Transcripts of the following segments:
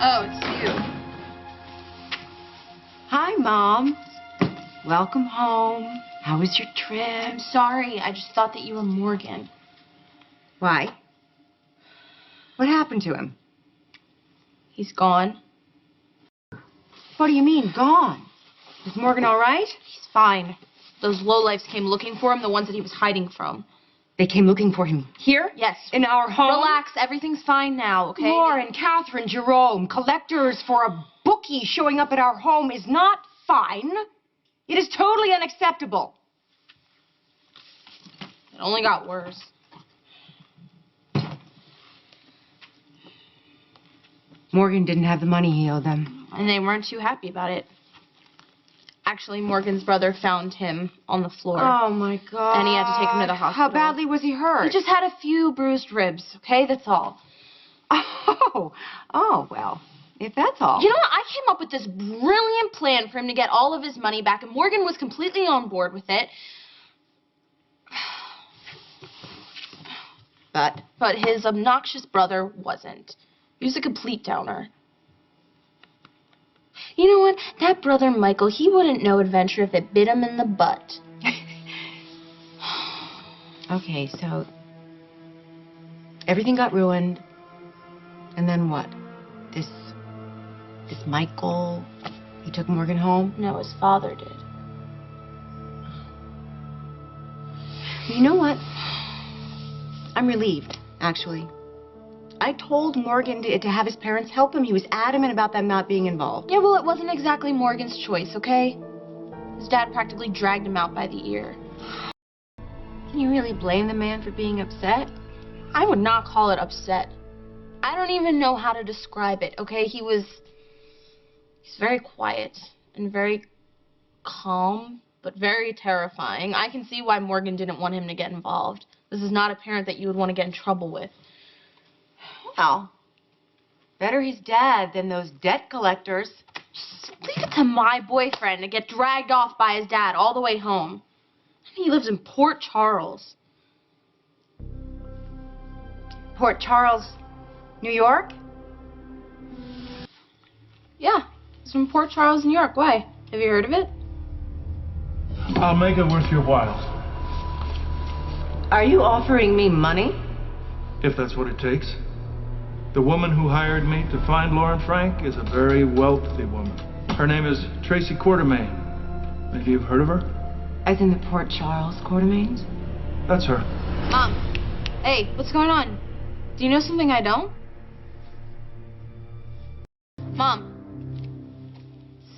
Oh, it's you. Hi, Mom. Welcome home. How was your trip? I'm sorry. I just thought that you were Morgan. Why? What happened to him? He's gone. What do you mean, gone? Is Morgan all right? He's fine. Those lowlifes came looking for him, the ones that he was hiding from. They came looking for him here? Yes. In our home? Relax. Everything's fine now, okay? Lauren, Catherine, Jerome, collectors for a bookie showing up at our home is not fine. It is totally unacceptable. It only got worse. Morgan didn't have the money he owed them. And they weren't too happy about it. Actually, Morgan's brother found him on the floor. Oh, my God. And he had to take him to the hospital. How badly was he hurt? He just had a few bruised ribs, okay? That's all. Oh, well, if that's all. You know what? I came up with this brilliant plan for him to get all of his money back, and Morgan was completely on board with it. But his obnoxious brother wasn't. He was a complete downer. You know what? That brother Michael, he wouldn't know adventure if it bit him in the butt. Okay, so everything got ruined, and then what? This Michael, he took Morgan home? No, his father did. You know what? I'm relieved, actually. I told Morgan to have his parents help him. He was adamant about them not being involved. Yeah, well, it wasn't exactly Morgan's choice, okay? His dad practically dragged him out by the ear. Can you really blame the man for being upset? I would not call it upset. I don't even know how to describe it, okay? He's very quiet and very calm, but very terrifying. I can see why Morgan didn't want him to get involved. This is not a parent that you would want to get in trouble with. Well, better he's dead than those debt collectors. Just leave it to my boyfriend to get dragged off by his dad all the way home. I mean, he lives in Port Charles. Port Charles, New York? Yeah, he's from Port Charles, New York. Why? Have you heard of it? I'll make it worth your while. Are you offering me money? If that's what it takes. The woman who hired me to find Lauren Frank is a very wealthy woman. Her name is Tracy Quartermain. Maybe you've heard of her? As in the Port Charles Quartermains? That's her. Mom, hey, what's going on? Do you know something I don't? Mom,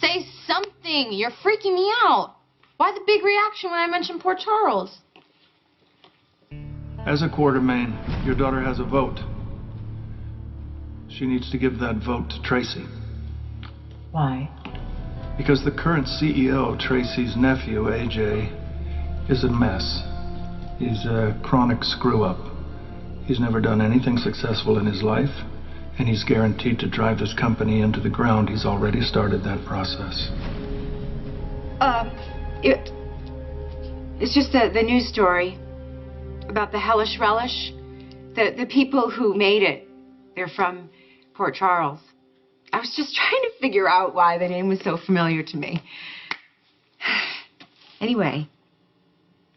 say something. You're freaking me out. Why the big reaction when I mentioned Port Charles? As a Quartermain, your daughter has a vote. She needs to give that vote to Tracy. Why? Because the current CEO, Tracy's nephew, AJ, is a mess. He's a chronic screw-up. He's never done anything successful in his life, and he's guaranteed to drive this company into the ground. He's already started that process. It's just the news story about the hellish relish. The people who made it, they're from Port Charles. I was just trying to figure out why the name was so familiar to me. Anyway,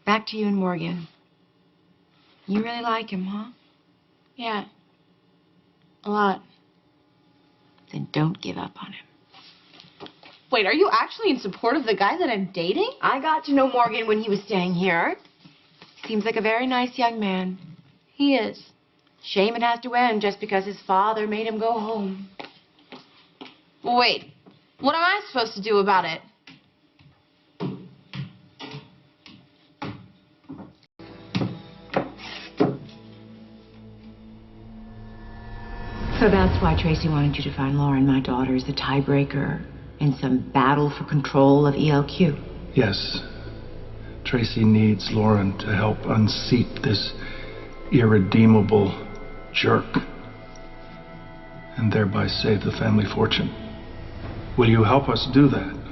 back to you and Morgan. You really like him, huh? Yeah, a lot. Then don't give up on him. Wait, are you actually in support of the guy that I'm dating? I got to know Morgan when he was staying here. Seems like a very nice young man. He is. Shame it has to end just because his father made him go home. Well, wait. What am I supposed to do about it? So that's why Tracy wanted you to find Lauren, my daughter, as the tiebreaker in some battle for control of ELQ. Yes. Tracy needs Lauren to help unseat this irredeemable jerk and thereby save the family fortune. Will you help us do that?